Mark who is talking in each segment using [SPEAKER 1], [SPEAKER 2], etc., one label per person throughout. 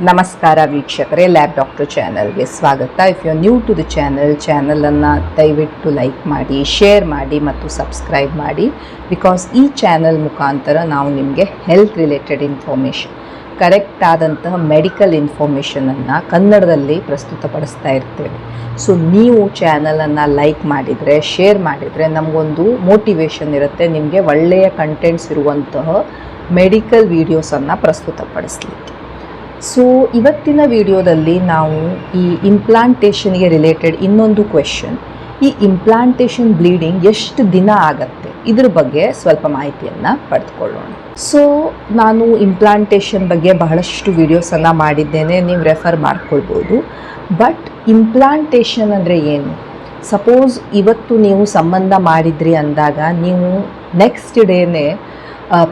[SPEAKER 1] ನಮಸ್ಕಾರ ವೀಕ್ಷಕರೇ, lab doctor ಚಾನಲ್ಗೆ ಸ್ವಾಗತ. If you are new to the ಚಾನಲನ್ನು ದಯವಿಟ್ಟು ಲೈಕ್ ಮಾಡಿ, ಶೇರ್ ಮಾಡಿ ಮತ್ತು ಸಬ್ಸ್ಕ್ರೈಬ್ ಮಾಡಿ. ಬಿಕಾಸ್ ಈ ಚಾನಲ್ ಮುಖಾಂತರ ನಾವು ನಿಮಗೆ ಹೆಲ್ತ್ ರಿಲೇಟೆಡ್ ಇನ್ಫಾರ್ಮೇಷನ್, ಕರೆಕ್ಟ್ ಆದಂತಹ ಮೆಡಿಕಲ್ ಇನ್ಫಾರ್ಮೇಷನನ್ನು ಕನ್ನಡದಲ್ಲಿ ಪ್ರಸ್ತುತಪಡಿಸ್ತಾ ಇರ್ತೇವೆ. ಸೊ ನೀವು ಚಾನಲನ್ನು ಲೈಕ್ ಮಾಡಿದರೆ, ಶೇರ್ ಮಾಡಿದರೆ ನಮಗೊಂದು ಮೋಟಿವೇಶನ್ ಇರುತ್ತೆ ನಿಮಗೆ ಒಳ್ಳೆಯ ಕಂಟೆಂಟ್ಸ್ ಇರುವಂತಹ ಮೆಡಿಕಲ್ ವೀಡಿಯೋಸನ್ನು ಪ್ರಸ್ತುತಪಡಿಸಲಿಕ್ಕೆ. ಸೊ ಇವತ್ತಿನ ವಿಡಿಯೋದಲ್ಲಿ ನಾವು ಈ ಇಂಪ್ಲಾಂಟೇಷನ್ಗೆ ರಿಲೇಟೆಡ್ ಇನ್ನೊಂದು ಕ್ವೆಶನ್, ಈ ಇಂಪ್ಲಾಂಟೇಷನ್ ಬ್ಲೀಡಿಂಗ್ ಎಷ್ಟು ದಿನ ಆಗತ್ತೆ ಇದ್ರ ಬಗ್ಗೆ ಸ್ವಲ್ಪ ಮಾಹಿತಿಯನ್ನು ಪಡೆದುಕೊಳ್ಳೋಣ. ಸೊ ನಾನು ಇಂಪ್ಲಾಂಟೇಷನ್ ಬಗ್ಗೆ ಬಹಳಷ್ಟು ವಿಡಿಯೋಸನ್ನು ಮಾಡಿದ್ದೇನೆ, ನೀವು ರೆಫರ್ ಮಾಡ್ಕೊಳ್ಬೋದು. ಬಟ್ ಇಂಪ್ಲಾಂಟೇಷನ್ ಅಂದರೆ ಏನು? ಸಪೋಸ್ ಇವತ್ತು ನೀವು ಸಂಬಂಧ ಮಾಡಿದ್ರಿ ಅಂದಾಗ ನೀವು ನೆಕ್ಸ್ಟ್ ಡೇನೇ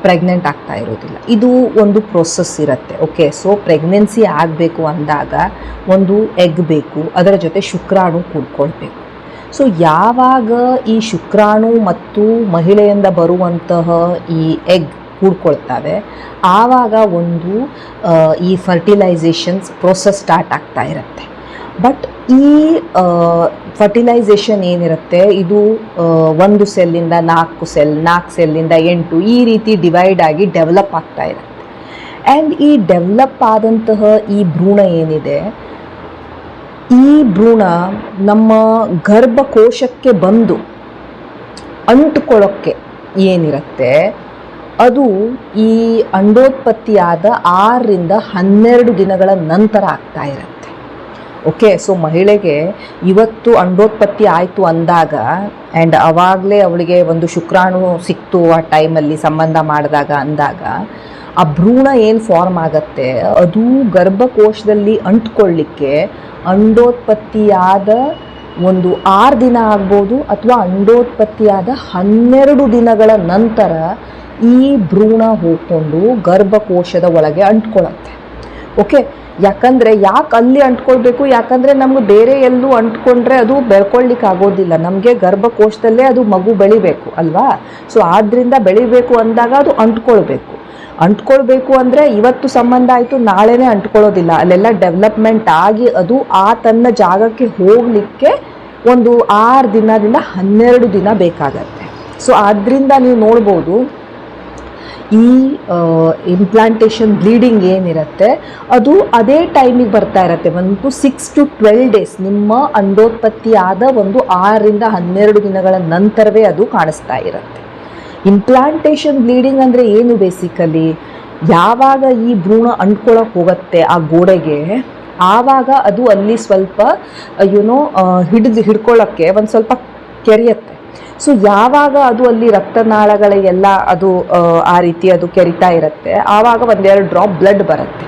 [SPEAKER 1] ಪ್ರೆಗ್ನೆಂಟ್ ಆಗ್ತಾ ಇರೋದಿಲ್ಲ. ಇದು ಒಂದು ಪ್ರೋಸೆಸ್ ಇರುತ್ತೆ. ಓಕೆ, ಸೊ ಪ್ರೆಗ್ನೆನ್ಸಿ ಆಗಬೇಕು ಅಂದಾಗ ಒಂದು ಎಗ್ ಬೇಕು, ಅದರ ಜೊತೆ ಶುಕ್ರಾಣು ಕೂಡ್ಕೊಳ್ಬೇಕು. ಸೊ ಯಾವಾಗ ಈ ಶುಕ್ರಾಣು ಮತ್ತು ಮಹಿಳೆಯಿಂದ ಬರುವಂತಹ ಈ ಎಗ್ ಕೂಡ್ಕೊಳ್ತವೆ, ಆವಾಗ ಒಂದು ಈ ಫರ್ಟಿಲೈಸೇಷನ್ಸ್ ಪ್ರೋಸೆಸ್ ಸ್ಟಾರ್ಟ್ ಆಗ್ತಾ ಇರುತ್ತೆ. ಬಟ್ ಈ ಫರ್ಟಿಲೈಸೇಷನ್ ಏನಿರುತ್ತೆ ಇದು ಒಂದು ಸೆಲ್ಲಿಂದ 4 ಸೆಲ್, 4 ಸೆಲ್ಲಿಂದ 8 ಈ ರೀತಿ ಡಿವೈಡ್ ಆಗಿ ಡೆವಲಪ್ ಆಗ್ತಾ ಇರುತ್ತೆ. ಆ್ಯಂಡ್ ಈ ಡೆವಲಪ್ ಆದಂತಹ ಈ ಭ್ರೂಣ ಏನಿದೆ, ಈ ಭ್ರೂಣ ನಮ್ಮ ಗರ್ಭಕೋಶಕ್ಕೆ ಬಂದು ಅಂಟುಕೊಳ್ಳೋಕ್ಕೆ ಏನಿರುತ್ತೆ ಅದು ಈ ಅಂಡೋತ್ಪತ್ತಿಯಾದ 6 ರಿಂದ 12 ದಿನಗಳ ನಂತರ ಆಗ್ತಾ ಇರುತ್ತೆ. ಓಕೆ, ಸೊ ಮಹಿಳೆಗೆ ಇವತ್ತು ಅಂಡೋತ್ಪತ್ತಿ ಆಯಿತು ಅಂದಾಗ ಆ್ಯಂಡ್ ಆವಾಗಲೇ ಅವಳಿಗೆ ಒಂದು ಶುಕ್ರಾಣು ಸಿಕ್ತು ಆ ಟೈಮಲ್ಲಿ ಸಂಬಂಧ ಮಾಡಿದಾಗ ಅಂದಾಗ ಆ ಭ್ರೂಣ ಏನು ಫಾರ್ಮ್ ಆಗುತ್ತೆ ಅದು ಗರ್ಭಕೋಶದಲ್ಲಿ ಅಂಟ್ಕೊಳ್ಳಿಕ್ಕೆ ಅಂಡೋತ್ಪತ್ತಿಯಾದ ಒಂದು 6 ದಿನ ಆಗ್ಬೋದು ಅಥವಾ ಅಂಡೋತ್ಪತ್ತಿಯಾದ 12 ದಿನಗಳ ನಂತರ ಈ ಭ್ರೂಣ ಹೋಗ್ಕೊಂಡು ಗರ್ಭಕೋಶದ ಒಳಗೆ ಅಂಟ್ಕೊಳ್ಳುತ್ತೆ. ಓಕೆ, ಯಾಕಂದರೆ ಯಾಕೆ ಅಲ್ಲಿ ಅಂಟ್ಕೊಳ್ಬೇಕು? ಯಾಕಂದರೆ ನಮ್ಗೆ ಬೇರೆ ಎಲ್ಲೂ ಅಂಟ್ಕೊಂಡ್ರೆ ಅದು ಬೆಳ್ಕೊಳ್ಳಿಕ್ಕೆ ಆಗೋದಿಲ್ಲ. ನಮಗೆ ಗರ್ಭಕೋಶದಲ್ಲೇ ಅದು ಮಗು ಬೆಳಿಬೇಕು ಅಲ್ವಾ? ಸೊ ಆದ್ದರಿಂದ ಬೆಳಿಬೇಕು ಅಂದಾಗ ಅದು ಅಂಟ್ಕೊಳ್ಬೇಕು ಅಂದರೆ ಇವತ್ತು ಸಂಬಂಧ ಆಯಿತು ನಾಳೆನೇ ಅಂಟ್ಕೊಳ್ಳೋದಿಲ್ಲ. ಅಲ್ಲೆಲ್ಲ ಡೆವಲಪ್ಮೆಂಟ್ ಆಗಿ ಅದು ತನ್ನ ಜಾಗಕ್ಕೆ ಹೋಗಲಿಕ್ಕೆ ಒಂದು 6 ದಿನದಿಂದ 12 ದಿನ ಬೇಕಾಗತ್ತೆ. ಸೊ ಆದ್ದರಿಂದ ನೀವು ನೋಡ್ಬೋದು ಈ ಇಂಪ್ಲಾಂಟೇಷನ್ ಬ್ಲೀಡಿಂಗ್ ಏನಿರುತ್ತೆ ಅದು ಅದೇ ಟೈಮಿಗೆ ಬರ್ತಾ ಇರುತ್ತೆ. ಒಂದು 6 to 12 ಡೇಸ್ ನಿಮ್ಮ ಅಂಡೋತ್ಪತ್ತಿ ಆದ ಒಂದು 6 ರಿಂದ 12 ದಿನಗಳ ನಂತರವೇ ಅದು ಕಾಣಿಸ್ತಾ ಇರುತ್ತೆ. ಇಂಪ್ಲಾಂಟೇಷನ್ ಬ್ಲೀಡಿಂಗ್ ಅಂದರೆ ಏನು? ಬೇಸಿಕಲಿ ಯಾವಾಗ ಈ ಭ್ರೂಣ ಅಂಟ್ಕೊಳ್ಳೋಕೆ ಹೋಗುತ್ತೆ ಆ ಗೋಡೆಗೆ, ಆವಾಗ ಅದು ಅಲ್ಲಿ ಸ್ವಲ್ಪ ಹಿಡ್ಕೊಳ್ಳೋಕ್ಕೆ ಒಂದು ಸ್ವಲ್ಪ ಕೆರೆಯುತ್ತೆ. ಸೊ ಯಾವಾಗ ಅದು ಅಲ್ಲಿ ರಕ್ತನಾಳಗಳಿಗೆಲ್ಲ ಅದು ಆ ರೀತಿ ಅದು ಕೆರಿತಾ ಇರುತ್ತೆ, ಆವಾಗ 1-2 ಡ್ರಾಪ್ ಬ್ಲಡ್ ಬರುತ್ತೆ.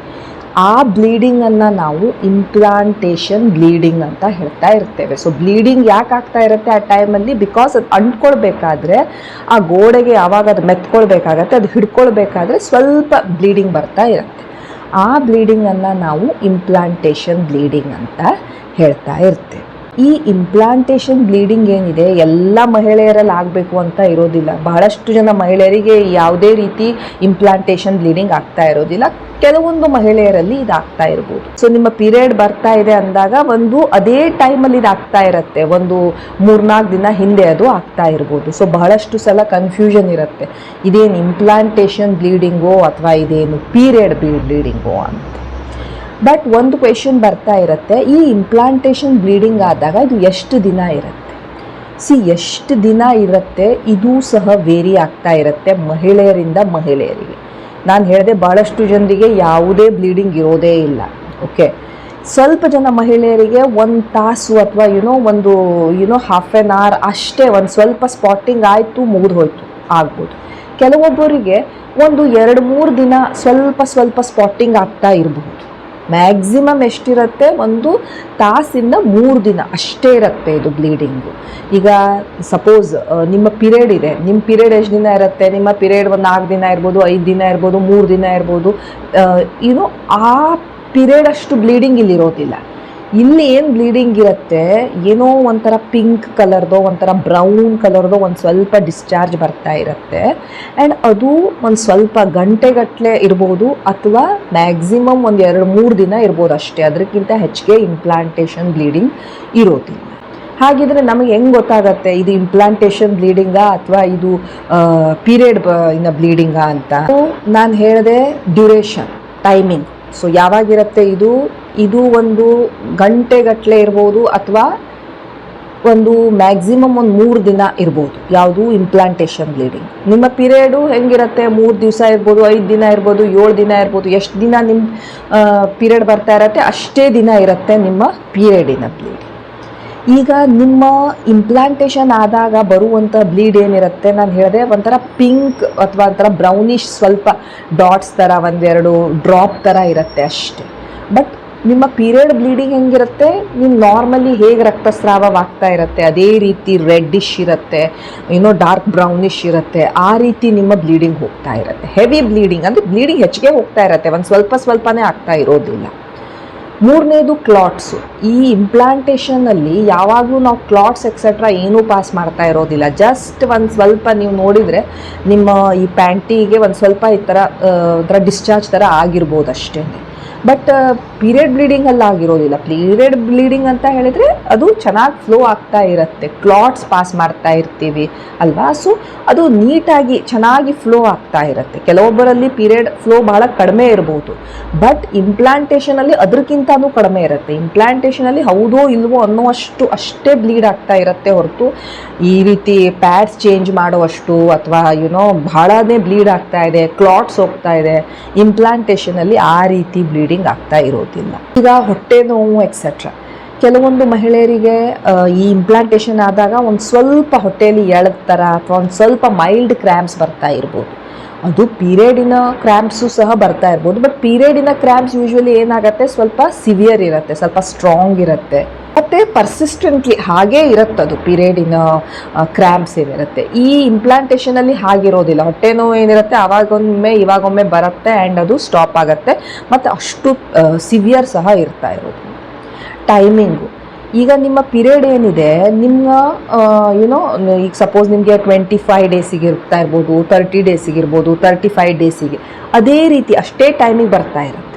[SPEAKER 1] ಆ ಬ್ಲೀಡಿಂಗನ್ನು ನಾವು ಇಂಪ್ಲಾಂಟೇಷನ್ ಬ್ಲೀಡಿಂಗ್ ಅಂತ ಹೇಳ್ತಾ ಇರ್ತೇವೆ. ಸೊ ಬ್ಲೀಡಿಂಗ್ ಯಾಕೆ ಆಗ್ತಾ ಇರುತ್ತೆ ಆ ಟೈಮಲ್ಲಿ? ಬಿಕಾಸ್ ಅದು ಅಂಟ್ಕೊಳ್ಬೇಕಾದ್ರೆ ಆ ಗೋಡೆಗೆ ಯಾವಾಗ ಅದು ಮೆತ್ಕೊಳ್ಬೇಕಾಗತ್ತೆ, ಅದು ಹಿಡ್ಕೊಳ್ಬೇಕಾದ್ರೆ ಸ್ವಲ್ಪ ಬ್ಲೀಡಿಂಗ್ ಬರ್ತಾ ಇರುತ್ತೆ. ಆ ಬ್ಲೀಡಿಂಗನ್ನು ನಾವು ಇಂಪ್ಲಾಂಟೇಷನ್ ಬ್ಲೀಡಿಂಗ್ ಅಂತ ಹೇಳ್ತಾ ಇರ್ತೇವೆ. ಈ ಇಂಪ್ಲಾಂಟೇಷನ್ ಬ್ಲೀಡಿಂಗ್ ಏನಿದೆ ಎಲ್ಲ ಮಹಿಳೆಯರಲ್ಲಿ ಆಗಬೇಕು ಅಂತ ಇರೋದಿಲ್ಲ. ಬಹಳಷ್ಟು ಜನ ಮಹಿಳೆಯರಿಗೆ ಯಾವುದೇ ರೀತಿ ಇಂಪ್ಲಾಂಟೇಷನ್ ಬ್ಲೀಡಿಂಗ್ ಆಗ್ತಾ ಇರೋದಿಲ್ಲ. ಕೆಲವೊಂದು ಮಹಿಳೆಯರಲ್ಲಿ ಇದು ಆಗ್ತಾ ಇರ್ಬೋದು. ಸೊ ನಿಮ್ಮ ಪೀರಿಯಡ್ ಬರ್ತಾ ಇದೆ ಅಂದಾಗ ಒಂದು ಅದೇ ಟೈಮಲ್ಲಿ ಇದು ಆಗ್ತಾ ಇರುತ್ತೆ, ಒಂದು 3-4 ದಿನ ಹಿಂದೆ ಅದು ಆಗ್ತಾ ಇರ್ಬೋದು. ಸೊ ಬಹಳಷ್ಟು ಸಲ ಕನ್ಫ್ಯೂಷನ್ ಇರುತ್ತೆ, ಇದೇನು ಇಂಪ್ಲಾಂಟೇಷನ್ ಬ್ಲೀಡಿಂಗೋ ಅಥವಾ ಇದೇನು ಪೀರಿಯಡ್ ಬ್ಲೀಡಿಂಗೋ ಅಂತ. ಬಟ್ ಒಂದು ಕ್ವೆಶನ್ ಬರ್ತಾ ಇರುತ್ತೆ, ಈ ಇಂಪ್ಲಾಂಟೇಷನ್ ಬ್ಲೀಡಿಂಗ್ ಆದಾಗ ಇದು ಎಷ್ಟು ದಿನ ಇರುತ್ತೆ? ಎಷ್ಟು ದಿನ ಇರುತ್ತೆ ಇದು ಸಹ ವೇರಿ ಆಗ್ತಾ ಇರುತ್ತೆ ಮಹಿಳೆಯರಿಂದ ಮಹಿಳೆಯರಿಗೆ. ನಾನು ಹೇಳಿದೆ ಭಾಳಷ್ಟು ಜನರಿಗೆ ಯಾವುದೇ ಬ್ಲೀಡಿಂಗ್ ಇರೋದೇ ಇಲ್ಲ. ಓಕೆ, ಸ್ವಲ್ಪ ಜನ ಮಹಿಳೆಯರಿಗೆ 1 ತಾಸು ಅಥವಾ ಒಂದು ಹಾಫ್ ಆನ್ ಅವರ್ ಅಷ್ಟೇ, ಒಂದು ಸ್ವಲ್ಪ ಸ್ಪಾಟಿಂಗ್ ಆಯಿತು ಮುಗಿದು ಹೋಯ್ತು ಆಗ್ಬೋದು. ಕೆಲವೊಬ್ಬರಿಗೆ ಒಂದು 2-3 ದಿನ ಸ್ವಲ್ಪ ಸ್ಪಾಟಿಂಗ್ ಆಗ್ತಾ ಇರಬಹುದು. ಮ್ಯಾಕ್ಸಿಮಮ್ ಎಷ್ಟಿರುತ್ತೆ? 1 ತಾಸಿಂದ 3 ದಿನ ಅಷ್ಟೇ ಇರುತ್ತೆ ಇದು ಬ್ಲೀಡಿಂಗು. ಈಗ ಸಪೋಸ್ ನಿಮ್ಮ ಪೀರಿಯಡ್ ಇದೆ, ನಿಮ್ಮ ಪೀರಿಯಡ್ ಎಷ್ಟು ದಿನ ಇರುತ್ತೆ? ನಿಮ್ಮ ಪೀರಿಯಡ್ ಒಂದು 4 ದಿನ ಇರ್ಬೋದು, 5 ದಿನ ಇರ್ಬೋದು, 3 ದಿನ ಇರ್ಬೋದು. ಆ ಪೀರಿಯಡ್ ಅಷ್ಟು ಬ್ಲೀಡಿಂಗ್ ಇಲ್ಲಿರೋದಿಲ್ಲ. ಇಲ್ಲಿ ಏನು ಬ್ಲೀಡಿಂಗ್ ಇರುತ್ತೆ, ಏನೋ ಒಂಥರ ಪಿಂಕ್ ಕಲರ್ದೋ ಒಂಥರ ಬ್ರೌನ್ ಕಲರ್ದೋ ಒಂದು ಸ್ವಲ್ಪ ಡಿಸ್ಚಾರ್ಜ್ ಬರ್ತಾ ಇರುತ್ತೆ. ಆ್ಯಂಡ್ ಅದು ಒಂದು ಸ್ವಲ್ಪ ಗಂಟೆಗಟ್ಟಲೆ ಇರ್ಬೋದು ಅಥವಾ ಮ್ಯಾಕ್ಸಿಮಮ್ ಒಂದು 2-3 ದಿನ ಇರ್ಬೋದು ಅಷ್ಟೇ. ಅದಕ್ಕಿಂತ ಹೆಚ್ಚಿಗೆ ಇಂಪ್ಲಾಂಟೇಷನ್ ಬ್ಲೀಡಿಂಗ್ ಇರೋದಿಲ್ಲ. ಹಾಗಿದ್ರೆ ನಮಗೆ ಹೆಂಗೆ ಗೊತ್ತಾಗತ್ತೆ ಇದು ಇಂಪ್ಲಾಂಟೇಷನ್ ಬ್ಲೀಡಿಂಗಾ ಅಥವಾ ಇದು ಪೀರಿಯಡ್ ಇನ್ನ ಬ್ಲೀಡಿಂಗಾ ಅಂತ? ನಾನು ಹೇಳಿದೆ ಡ್ಯೂರೇಷನ್, ಟೈಮಿಂಗ್. ಸೊ ಯಾವಾಗಿರುತ್ತೆ ಇದು ಒಂದು ಗಂಟೆಗಟ್ಟಲೆ ಇರ್ಬೋದು ಅಥವಾ ಒಂದು ಮ್ಯಾಕ್ಸಿಮಮ್ ಒಂದು 3 ದಿನ ಇರ್ಬೋದು. ಯಾವುದು ಇಂಪ್ಲಾಂಟೇಷನ್ ಬ್ಲೀಡಿಂಗ್. ನಿಮ್ಮ ಪೀರಿಯಡು ಹೆಂಗಿರುತ್ತೆ, 3 ದಿವಸ ಇರ್ಬೋದು, 5 ದಿನ ಇರ್ಬೋದು, 7 ದಿನ ಇರ್ಬೋದು. ಎಷ್ಟು ದಿನ ನಿಮ್ಮ ಪೀರಿಯಡ್ ಬರ್ತಾ ಇರತ್ತೆ ಅಷ್ಟೇ ದಿನ ಇರುತ್ತೆ ನಿಮ್ಮ ಪೀರಿಯಡಿನ ಬ್ಲೀಡ್. ಈಗ ನಿಮ್ಮ ಇಂಪ್ಲಾಂಟೇಷನ್ ಆದಾಗ ಬರುವಂಥ ಬ್ಲೀಡ್ ಏನಿರುತ್ತೆ, ನಾನು ಹೇಳಿದೆ ಒಂಥರ ಪಿಂಕ್ ಅಥವಾ ಒಂಥರ ಬ್ರೌನಿಶ್ ಸ್ವಲ್ಪ ಡಾಟ್ಸ್ ಥರ 1-2 ಡ್ರಾಪ್ ಥರ ಇರುತ್ತೆ ಅಷ್ಟೇ. ಬಟ್ ನಿಮ್ಮ ಪೀರಿಯಡ್ ಬ್ಲೀಡಿಂಗ್ ಹೆಂಗಿರುತ್ತೆ, ನೀವು ನಾರ್ಮಲಿ ಹೇಗೆ ರಕ್ತಸ್ರಾವವಾಗ್ತಾ ಇರುತ್ತೆ ಅದೇ ರೀತಿ ರೆಡ್ಡಿಶ್ ಇರುತ್ತೆ, ಡಾರ್ಕ್ ಬ್ರೌನಿಶ್ ಇರುತ್ತೆ. ಆ ರೀತಿ ನಿಮ್ಮ ಬ್ಲೀಡಿಂಗ್ ಹೋಗ್ತಾ ಇರುತ್ತೆ. ಹೆವಿ ಬ್ಲೀಡಿಂಗ್ ಅಂದರೆ ಬ್ಲೀಡಿಂಗ್ ಹೆಚ್ಚಿಗೆ ಹೋಗ್ತಾ ಇರುತ್ತೆ, ಒಂದು ಸ್ವಲ್ಪನೇ ಆಗ್ತಾ ಇರೋದಿಲ್ಲ. 3ನೇದು ಕ್ಲಾಟ್ಸು. ಈ ಇಂಪ್ಲಾಂಟೇಷನಲ್ಲಿ ಯಾವಾಗಲೂ ನಾವು ಕ್ಲಾಟ್ಸ್ ಎಕ್ಸೆಟ್ರಾ ಏನೂ ಪಾಸ್ ಮಾಡ್ತಾ ಇರೋದಿಲ್ಲ. ಜಸ್ಟ್ ಒಂದು ಸ್ವಲ್ಪ ನೀವು ನೋಡಿದರೆ ನಿಮ್ಮ ಈ ಪ್ಯಾಂಟಿಗೆ ಒಂದು ಸ್ವಲ್ಪ ಈ ಥರ ಡಿಸ್ಚಾರ್ಜ್ ಥರ ಆಗಿರ್ಬೋದು ಅಷ್ಟೇ. ಬಟ್ ಪೀರಿಯಡ್ ಬ್ಲೀಡಿಂಗಲ್ಲಿ ಆಗಿರೋದಿಲ್ಲ. ಪೀರಿಯಡ್ ಬ್ಲೀಡಿಂಗ್ ಅಂತ ಹೇಳಿದರೆ ಅದು ಚೆನ್ನಾಗಿ ಫ್ಲೋ ಆಗ್ತಾ ಇರುತ್ತೆ, ಕ್ಲಾಟ್ಸ್ ಪಾಸ್ ಮಾಡ್ತಾ ಇರ್ತೀವಿ ಅಲ್ವಾ. ಸೊ ಅದು ನೀಟಾಗಿ ಚೆನ್ನಾಗಿ ಫ್ಲೋ ಆಗ್ತಾ ಇರುತ್ತೆ. ಕೆಲವೊಬ್ಬರಲ್ಲಿ ಪೀರಿಯಡ್ ಫ್ಲೋ ಭಾಳ ಕಡಿಮೆ ಇರ್ಬೋದು, ಬಟ್ ಇಂಪ್ಲಾಂಟೇಷನಲ್ಲಿ ಅದಕ್ಕಿಂತನೂ ಕಡಿಮೆ ಇರುತ್ತೆ. ಇಂಪ್ಲಾಂಟೇಷನಲ್ಲಿ ಹೌದೋ ಇಲ್ವೋ ಅಷ್ಟೇ ಬ್ಲೀಡ್ ಆಗ್ತಾ ಇರುತ್ತೆ ಹೊರತು ಈ ರೀತಿ ಪ್ಯಾಡ್ಸ್ ಚೇಂಜ್ ಮಾಡುವಷ್ಟು ಅಥವಾ ಭಾಳನೇ ಬ್ಲೀಡ್ ಆಗ್ತಾ ಇದೆ, ಕ್ಲಾಟ್ಸ್ ಹೋಗ್ತಾ ಇದೆ, ಇಂಪ್ಲಾಂಟೇಷನಲ್ಲಿ ಆ ರೀತಿ ಬ್ಲೀಡಿಂಗ್ ಆಗ್ತಾ ಇರೋದಿಲ್ಲ. ಈಗ ಹೊಟ್ಟೆ ನೋವು ಎಕ್ಸೆಟ್ರಾ. ಕೆಲವೊಂದು ಮಹಿಳೆಯರಿಗೆ ಈ ಇಂಪ್ಲಾಂಟೇಷನ್ ಆದಾಗ ಒಂದು ಸ್ವಲ್ಪ ಹೊಟ್ಟೆಯಲ್ಲಿ ಎಳೆದ ಥರ ಅಥವಾ ಒಂದು ಸ್ವಲ್ಪ ಮೈಲ್ಡ್ ಕ್ರ್ಯಾಂಪ್ಸ್ ಬರ್ತಾ ಇರ್ಬೋದು. ಅದು ಪೀರಿಯಡಿನ ಕ್ರ್ಯಾಂಪ್ಸು ಸಹ ಬರ್ತಾ ಇರ್ಬೋದು. ಬಟ್ ಪೀರಿಯಡಿನ ಕ್ರ್ಯಾಂಪ್ಸ್ ಯೂಶ್ವಲಿ ಏನಾಗುತ್ತೆ, ಸ್ವಲ್ಪ ಸಿವಿಯರ್ ಇರುತ್ತೆ, ಸ್ವಲ್ಪ ಸ್ಟ್ರಾಂಗ್ ಇರುತ್ತೆ ಮತ್ತು ಪರ್ಸಿಸ್ಟೆಂಟ್ಲಿ ಹಾಗೇ ಇರುತ್ತದು ಪೀರಿಯಡಿನ ಕ್ರ್ಯಾಂಪ್ಸ್ ಏನಿರುತ್ತೆ. ಈ ಇಂಪ್ಲಾಂಟೇಷನಲ್ಲಿ ಹಾಗಿರೋದಿಲ್ಲ. ಹೊಟ್ಟೆ ನೋವು ಏನಿರುತ್ತೆ ಇವಾಗೊಮ್ಮೆ ಬರುತ್ತೆ ಆ್ಯಂಡ್ ಅದು ಸ್ಟಾಪ್ ಆಗುತ್ತೆ ಮತ್ತು ಅಷ್ಟು ಸಿವಿಯರ್ ಸಹ ಇರ್ತಾ ಇರೋದು. ಟೈಮಿಂಗು. ಈಗ ನಿಮ್ಮ ಪೀರಿಯಡ್ ಏನಿದೆ, ನಿಮ್ಮ ಈಗ ಸಪೋಸ್ ನಿಮಗೆ 25 ಡೇಸಿಗೆ ಇರ್ತಾ ಇರ್ಬೋದು, 30 ಡೇಸಿಗೆ ಇರ್ಬೋದು, 35 ಡೇಸಿಗೆ, ಅದೇ ರೀತಿ ಅಷ್ಟೇ ಟೈಮಿಗೆ ಬರ್ತಾ ಇರುತ್ತೆ.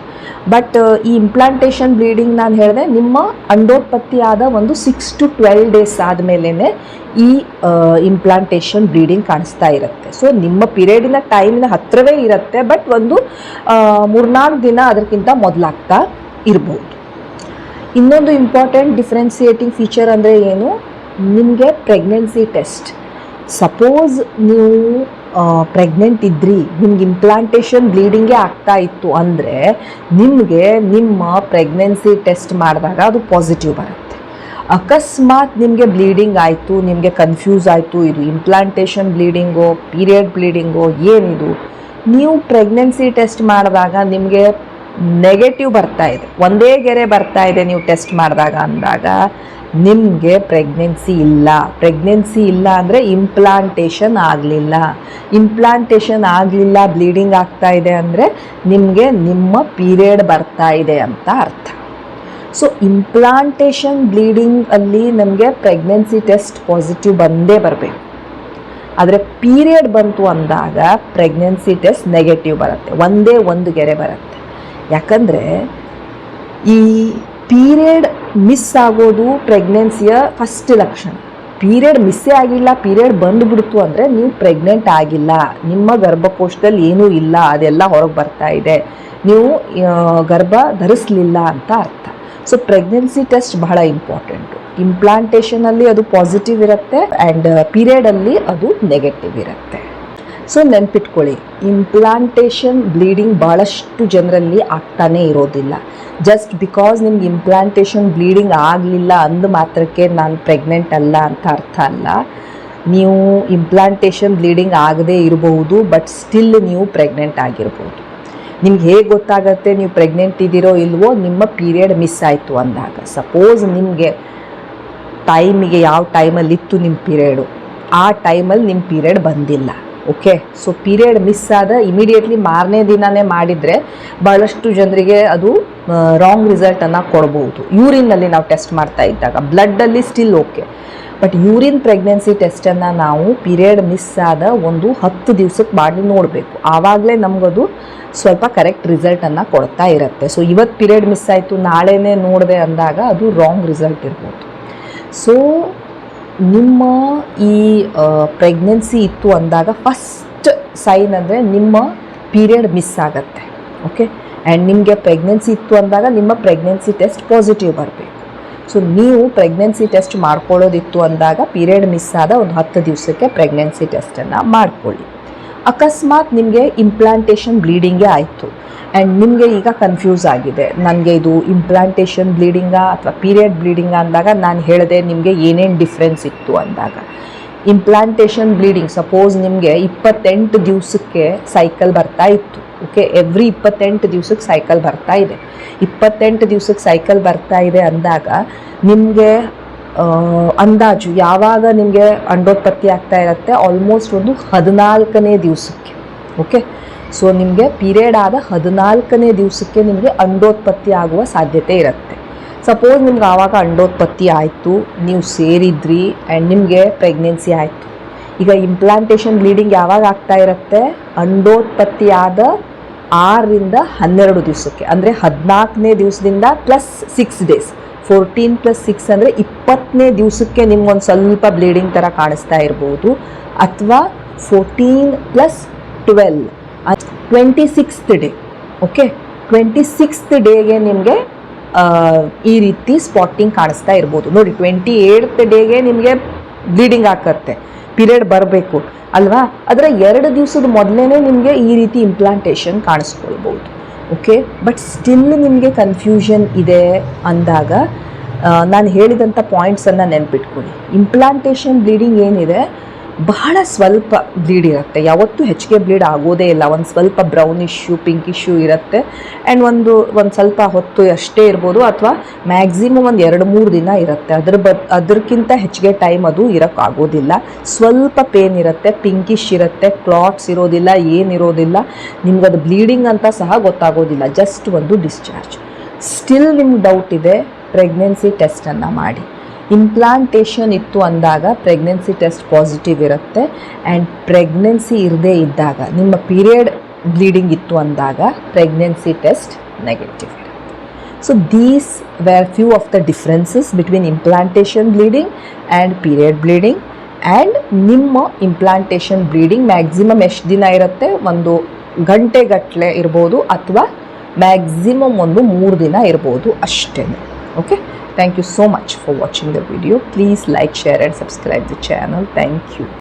[SPEAKER 1] ಬಟ್ ಈ ಇಂಪ್ಲಾಂಟೇಷನ್ ಬ್ಲೀಡಿಂಗ್ ನಾನು ಹೇಳಿದೆ ನಿಮ್ಮ ಅಂಡೋತ್ಪತ್ತಿ ಆದ ಒಂದು 6 to 12 ಡೇಸ್ ಆದಮೇಲೆ ಈ ಇಂಪ್ಲಾಂಟೇಷನ್ ಬ್ಲೀಡಿಂಗ್ ಕಾಣಿಸ್ತಾ ಇರುತ್ತೆ. ಸೊ ನಿಮ್ಮ ಪೀರಿಯಡಿನ ಟೈಮಿನ ಹತ್ತಿರವೇ ಇರುತ್ತೆ, ಬಟ್ ಒಂದು 3-4 ದಿನ ಅದಕ್ಕಿಂತ ಮೊದಲಾಗ್ತಾ ಇರ್ಬೋದು. ಇನ್ನೊಂದು ಇಂಪಾರ್ಟೆಂಟ್ ಡಿಫ್ರೆನ್ಸಿಯೇಟಿಂಗ್ ಫೀಚರ್ ಅಂದರೆ ಏನು, ನಿಮಗೆ ಪ್ರೆಗ್ನೆನ್ಸಿ ಟೆಸ್ಟ್. ಸಪೋಸ್ ನೀವು ಪ್ರೆಗ್ನೆಂಟ್ ಇದ್ರಿ, ನಿಮ್ಗೆ ಇಂಪ್ಲಾಂಟೇಷನ್ ಬ್ಲೀಡಿಂಗೇ ಆಗ್ತಾ ಇತ್ತು ಅಂದರೆ ನಿಮಗೆ ನಿಮ್ಮ ಪ್ರೆಗ್ನೆನ್ಸಿ ಟೆಸ್ಟ್ ಮಾಡಿದಾಗ ಅದು ಪಾಸಿಟಿವ್ ಬರುತ್ತೆ. ಅಕಸ್ಮಾತ್ ನಿಮಗೆ ಬ್ಲೀಡಿಂಗ್ ಆಯಿತು, ನಿಮಗೆ ಕನ್ಫ್ಯೂಸ್ ಆಯಿತು ಇದು ಇಂಪ್ಲಾಂಟೇಷನ್ ಬ್ಲೀಡಿಂಗೋ ಪೀರಿಯಡ್ ಬ್ಲೀಡಿಂಗೋ ಏನಿದು, ನೀವು ಪ್ರೆಗ್ನೆನ್ಸಿ ಟೆಸ್ಟ್ ಮಾಡಿದಾಗ ನಿಮಗೆ ನೆಗೆಟಿವ್ ಬರ್ತಾ ಇದೆ, ಒಂದೇ ಗೆರೆ ಬರ್ತಾ ಇದೆ ನೀವು ಟೆಸ್ಟ್ ಮಾಡಿದಾಗ ಅಂದಾಗ ನಿಮಗೆ ಪ್ರೆಗ್ನೆನ್ಸಿ ಇಲ್ಲ ಅಂದರೆ ಇಂಪ್ಲಾಂಟೇಷನ್ ಆಗಲಿಲ್ಲ, ಬ್ಲೀಡಿಂಗ್ ಆಗ್ತಾ ಇದೆ ಅಂದರೆ ನಿಮಗೆ ನಿಮ್ಮ ಪೀರಿಯಡ್ ಬರ್ತಾ ಇದೆ ಅಂತ ಅರ್ಥ. ಸೊ ಇಂಪ್ಲಾಂಟೇಷನ್ ಬ್ಲೀಡಿಂಗ್ ಅಲ್ಲಿ ನಮಗೆ ಪ್ರೆಗ್ನೆನ್ಸಿ ಟೆಸ್ಟ್ ಪಾಸಿಟಿವ್ ಬಂದೇ ಬರಬೇಕು. ಆದರೆ ಪೀರಿಯಡ್ ಬಂತು ಅಂದಾಗ ಪ್ರೆಗ್ನೆನ್ಸಿ ಟೆಸ್ಟ್ ನೆಗೆಟಿವ್ ಬರುತ್ತೆ, ಒಂದೇ ಒಂದು ಗೆರೆ ಬರುತ್ತೆ. ಯಾಕಂದರೆ ಈ ಪೀರಿಯಡ್ ಮಿಸ್ ಆಗೋದು ಪ್ರೆಗ್ನೆನ್ಸಿಯ ಫಸ್ಟ್ ಲಕ್ಷಣ. ಪೀರಿಯಡ್ ಮಿಸ್ಸೇ ಆಗಿಲ್ಲ, ಪೀರಿಯಡ್ ಬಂದುಬಿಡ್ತು ಅಂದರೆ ನೀವು ಪ್ರೆಗ್ನೆಂಟ್ ಆಗಿಲ್ಲ, ನಿಮ್ಮ ಗರ್ಭಕೋಶದಲ್ಲಿ ಏನೂ ಇಲ್ಲ, ಅದೆಲ್ಲ ಹೊರಗೆ ಬರ್ತಾ ಇದೆ, ನೀವು ಗರ್ಭ ಧರಿಸಲಿಲ್ಲ ಅಂತ ಅರ್ಥ. ಸೊ ಪ್ರೆಗ್ನೆನ್ಸಿ ಟೆಸ್ಟ್ ಬಹಳ ಇಂಪಾರ್ಟೆಂಟು. ಇಂಪ್ಲಾಂಟೇಷನಲ್ಲಿ ಅದು ಪಾಸಿಟಿವ್ ಇರುತ್ತೆ ಆ್ಯಂಡ್ ಪೀರಿಯಡಲ್ಲಿ ಅದು ನೆಗೆಟಿವ್ ಇರುತ್ತೆ. ಸೊ ನೆನ್ಪಿಟ್ಕೊಳ್ಳಿ, ಇಂಪ್ಲಾಂಟೇಷನ್ ಬ್ಲೀಡಿಂಗ್ ಭಾಳಷ್ಟು ಜನರಲ್ಲಿ ಆಗ್ತಾನೇ ಇರೋದಿಲ್ಲ. ಜಸ್ಟ್ ಬಿಕಾಸ್ ನಿಮ್ಗೆ ಇಂಪ್ಲಾಂಟೇಷನ್ ಬ್ಲೀಡಿಂಗ್ ಆಗಲಿಲ್ಲ ಅಂದ ಮಾತ್ರಕ್ಕೆ ನಾನು ಪ್ರೆಗ್ನೆಂಟ್ ಅಲ್ಲ ಅಂತ ಅರ್ಥ ಅಲ್ಲ. ನೀವು ಇಂಪ್ಲಾಂಟೇಷನ್ ಬ್ಲೀಡಿಂಗ್ ಆಗದೇ ಇರಬಹುದು, ಬಟ್ ಸ್ಟಿಲ್ ನೀವು ಪ್ರೆಗ್ನೆಂಟ್ ಆಗಿರ್ಬೋದು. ನಿಮ್ಗೆ ಹೇಗೆ ಗೊತ್ತಾಗುತ್ತೆ ನೀವು ಪ್ರೆಗ್ನೆಂಟ್ ಇದ್ದೀರೋ ಇಲ್ವೋ, ನಿಮ್ಮ ಪೀರಿಯಡ್ ಮಿಸ್ ಆಯಿತು ಅಂದಾಗ. ಸಪೋಸ್ ನಿಮಗೆ ಟೈಮಿಗೆ ಯಾವ ಟೈಮಲ್ಲಿತ್ತು ನಿಮ್ಮ ಪೀರಿಯಡು, ಆ ಟೈಮಲ್ಲಿ ನಿಮ್ಮ ಪೀರಿಯಡ್ ಬಂದಿಲ್ಲ, ಓಕೆ. ಸೊ ಪೀರಿಯಡ್ ಮಿಸ್ ಆದ ಇಮಿಡಿಯೇಟ್ಲಿ ಮಾರನೇ ದಿನನೇ ಮಾಡಿದರೆ ಭಾಳಷ್ಟು ಜನರಿಗೆ ಅದು ರಾಂಗ್ ರಿಸಲ್ಟನ್ನು ಕೊಡ್ಬೋದು. ಯೂರಿನ್ನಲ್ಲಿ ನಾವು ಟೆಸ್ಟ್ ಮಾಡ್ತಾ ಇದ್ದಾಗ ಬ್ಲಡ್ಡಲ್ಲಿ still okay, but urine pregnancy ಟೆಸ್ಟನ್ನು ನಾವು ಪೀರಿಯಡ್ ಮಿಸ್ ಆದ ಒಂದು 10 ದಿವ್ಸಕ್ಕೆ ಮಾಡಿ ನೋಡಬೇಕು. ಆವಾಗಲೇ ನಮಗದು ಸ್ವಲ್ಪ ಕರೆಕ್ಟ್ ರಿಸಲ್ಟನ್ನು ಕೊಡ್ತಾ ಇರುತ್ತೆ. ಸೊ ಇವತ್ತು ಪೀರಿಯಡ್ ಮಿಸ್ ಆಯಿತು ನಾಳೆನೇ ನೋಡಿದೆ ಅಂದಾಗ ಅದು ರಾಂಗ್ ರಿಸಲ್ಟ್ ಇರ್ಬೋದು. ಸೊ ನಿಮ್ಮ ಈ ಪ್ರೆಗ್ನೆನ್ಸಿ ಇತ್ತು ಅಂದಾಗ ಫಸ್ಟ್ ಸೈನ್ ಅಂದರೆ ನಿಮ್ಮ ಪೀರಿಯಡ್ ಮಿಸ್ ಆಗುತ್ತೆ. ಓಕೆ. ಆ್ಯಂಡ್ ನಿಮಗೆ ಪ್ರೆಗ್ನೆನ್ಸಿ ಇತ್ತು ಅಂದಾಗ ನಿಮ್ಮ ಪ್ರೆಗ್ನೆನ್ಸಿ ಟೆಸ್ಟ್ ಪಾಸಿಟಿವ್ ಬರಬೇಕು. ಸೊ ನೀವು ಪ್ರೆಗ್ನೆನ್ಸಿ ಟೆಸ್ಟ್ ಮಾಡ್ಕೊಳ್ಳೋದಿತ್ತು ಅಂದಾಗ ಪೀರಿಯಡ್ ಮಿಸ್ ಆದ ಒಂದು 10 ದಿವಸಕ್ಕೆ ಪ್ರೆಗ್ನೆನ್ಸಿ ಟೆಸ್ಟನ್ನು ಮಾಡ್ಕೊಳ್ಳಿ. ಅಕಸ್ಮಾತ್ ನಿಮಗೆ ಇಂಪ್ಲಾಂಟೇಷನ್ ಬ್ಲೀಡಿಂಗೇ ಆಯಿತು ಆ್ಯಂಡ್ ನಿಮಗೆ ಈಗ ಕನ್ಫ್ಯೂಸ್ ಆಗಿದೆ, ನನಗೆ ಇದು ಇಂಪ್ಲಾಂಟೇಷನ್ ಬ್ಲೀಡಿಂಗಾ ಅಥವಾ ಪೀರಿಯಡ್ ಬ್ಲೀಡಿಂಗಾ ಅಂದಾಗ ನಾನು ಹೇಳಿದೆ ನಿಮಗೆ ಏನೇನು ಡಿಫ್ರೆನ್ಸ್ ಇತ್ತು ಅಂದಾಗ. ಇಂಪ್ಲಾಂಟೇಷನ್ ಬ್ಲೀಡಿಂಗ್ ಸಪೋಸ್ ನಿಮಗೆ 28 ದಿವಸಕ್ಕೆ ಸೈಕಲ್ ಬರ್ತಾ ಇತ್ತು. ಓಕೆ. ಎವ್ರಿ 28 ದಿವಸಕ್ಕೆ ಸೈಕಲ್ ಬರ್ತಾ ಇದೆ. 28 ದಿವಸಕ್ಕೆ ಸೈಕಲ್ ಬರ್ತಾ ಇದೆ ಅಂದಾಗ ನಿಮಗೆ ಅಂದಾಜು ಯಾವಾಗ ನಿಮಗೆ ಅಂಡೋತ್ಪತ್ತಿ ಆಗ್ತಾ ಇರುತ್ತೆ, ಆಲ್ಮೋಸ್ಟ್ ಒಂದು 14ನೇ ದಿವಸಕ್ಕೆ. ಓಕೆ. ಸೊ ನಿಮಗೆ ಪೀರಿಯಡ್ ಆದ 14ನೇ ದಿವಸಕ್ಕೆ ನಿಮಗೆ ಅಂಡೋತ್ಪತ್ತಿ ಆಗುವ ಸಾಧ್ಯತೆ ಇರುತ್ತೆ. ಸಪೋಸ್ ನಿಮ್ಗೆ ಆವಾಗ ಅಂಡೋತ್ಪತ್ತಿ ಆಯಿತು, ನೀವು ಸೇರಿದ್ರಿ ಆ್ಯಂಡ್ ನಿಮಗೆ ಪ್ರೆಗ್ನೆನ್ಸಿ ಆಯಿತು. ಈಗ ಇಂಪ್ಲಾಂಟೇಷನ್ ಬ್ಲೀಡಿಂಗ್ ಯಾವಾಗ ಆಗ್ತಾ ಇರುತ್ತೆ, ಅಂಡೋತ್ಪತ್ತಿ ಆದ 6ರಿಂದ 12 ದಿವಸಕ್ಕೆ, ಅಂದರೆ 14ನೇ ದಿವಸದಿಂದ +6 ಡೇಸ್, 14 + 6 ಅಂದರೆ 20ನೇ ದಿವಸಕ್ಕೆ ನಿಮ್ಗೊಂದು ಸ್ವಲ್ಪ ಬ್ಲೀಡಿಂಗ್ ಥರ ಕಾಣಿಸ್ತಾ ಇರ್ಬೋದು. ಅಥವಾ 14 + 12 26th ಡೇ. ಓಕೆ. 26th ಡೇಗೆ ನಿಮಗೆ ಈ ರೀತಿ ಸ್ಪಾಟಿಂಗ್ ಕಾಣಿಸ್ತಾ ಇರ್ಬೋದು. ನೋಡಿ 28th ಡೇಗೆ ನಿಮಗೆ ಬ್ಲೀಡಿಂಗ್ ಆಗತ್ತೆ, ಪೀರಿಯಡ್ ಬರಬೇಕು ಅಲ್ವಾ. ಅದರ 2 ದಿವಸದ ಮೊದಲೇ ನಿಮಗೆ ಈ ರೀತಿ ಇಂಪ್ಲಾಂಟೇಷನ್ ಕಾಣಿಸ್ಕೊಳ್ಬೋದು. ಓಕೆ. ಬಟ್ ಸ್ಟಿಲ್ ನಿಮಗೆ ಕನ್ಫ್ಯೂಷನ್ ಇದೆ ಅಂದಾಗ ನಾನು ಹೇಳಿದಂಥ ಪಾಯಿಂಟ್ಸನ್ನು ನೆನ್ಪಿಟ್ಕೊಳ್ಳಿ. ಇಂಪ್ಲಾಂಟೇಷನ್ ಬ್ಲೀಡಿಂಗ್ ಏನಿದೆ ಬಹಳ ಸ್ವಲ್ಪ ಬ್ಲೀಡ್ ಇರುತ್ತೆ, ಯಾವತ್ತೂ ಹೆಚ್ಚಿಗೆ ಬ್ಲೀಡ್ ಆಗೋದೇ ಇಲ್ಲ. ಒಂದು ಸ್ವಲ್ಪ ಬ್ರೌನಿಶ್ಶು ಪಿಂಕಿಶ್ಶು ಇರುತ್ತೆ ಆ್ಯಂಡ್ ಒಂದು ಸ್ವಲ್ಪ ಹೊತ್ತು ಅಷ್ಟೇ ಇರ್ಬೋದು, ಅಥವಾ ಮ್ಯಾಕ್ಸಿಮಮ್ ಒಂದು 2-3 ದಿನ ಇರುತ್ತೆ. ಅದಕ್ಕಿಂತ ಹೆಚ್ಚಿಗೆ ಟೈಮ್ ಅದು ಇರೋಕ್ಕಾಗೋದಿಲ್ಲ. ಸ್ವಲ್ಪ ಪೇನ್ ಇರುತ್ತೆ, ಪಿಂಕಿಶ್ ಇರುತ್ತೆ, ಕ್ಲಾಟ್ಸ್ ಇರೋದಿಲ್ಲ, ಏನಿರೋದಿಲ್ಲ, ನಿಮ್ಗದು ಬ್ಲೀಡಿಂಗ್ ಅಂತ ಸಹ ಗೊತ್ತಾಗೋದಿಲ್ಲ, ಜಸ್ಟ್ ಒಂದು ಡಿಸ್ಚಾರ್ಜ್. ಸ್ಟಿಲ್ ನಿಮ್ಗೆ ಡೌಟ್ ಇದೆ, ಪ್ರೆಗ್ನೆನ್ಸಿ ಟೆಸ್ಟನ್ನು ಮಾಡಿ. ಇಂಪ್ಲಾಂಟೇಷನ್ ಇತ್ತು ಅಂದಾಗ ಪ್ರೆಗ್ನೆನ್ಸಿ ಟೆಸ್ಟ್ ಪಾಸಿಟಿವ್ ಇರುತ್ತೆ ಆ್ಯಂಡ್ ಪ್ರೆಗ್ನೆನ್ಸಿ ಇರದೇ ಇದ್ದಾಗ ನಿಮ್ಮ ಪೀರಿಯಡ್ ಬ್ಲೀಡಿಂಗ್ ಇತ್ತು ಅಂದಾಗ ಪ್ರೆಗ್ನೆನ್ಸಿ ಟೆಸ್ಟ್ ನೆಗೆಟಿವ್ ಇರುತ್ತೆ. So these wear few of the differences between implantation bleeding and period bleeding. And ನಿಮ್ಮ ಇಂಪ್ಲಾಂಟೇಷನ್ ಬ್ಲೀಡಿಂಗ್ ಮ್ಯಾಕ್ಸಿಮಮ್ ಎಷ್ಟು ದಿನ ಇರುತ್ತೆ, ಒಂದು ಗಂಟೆಗಟ್ಟಲೆ ಇರ್ಬೋದು ಅಥವಾ ಮ್ಯಾಕ್ಸಿಮಮ್ ಒಂದು 3 ದಿನ ಇರ್ಬೋದು ಅಷ್ಟೇ. Okay. Thank you so much for watching the video. Please like, share and subscribe the channel. Thank you.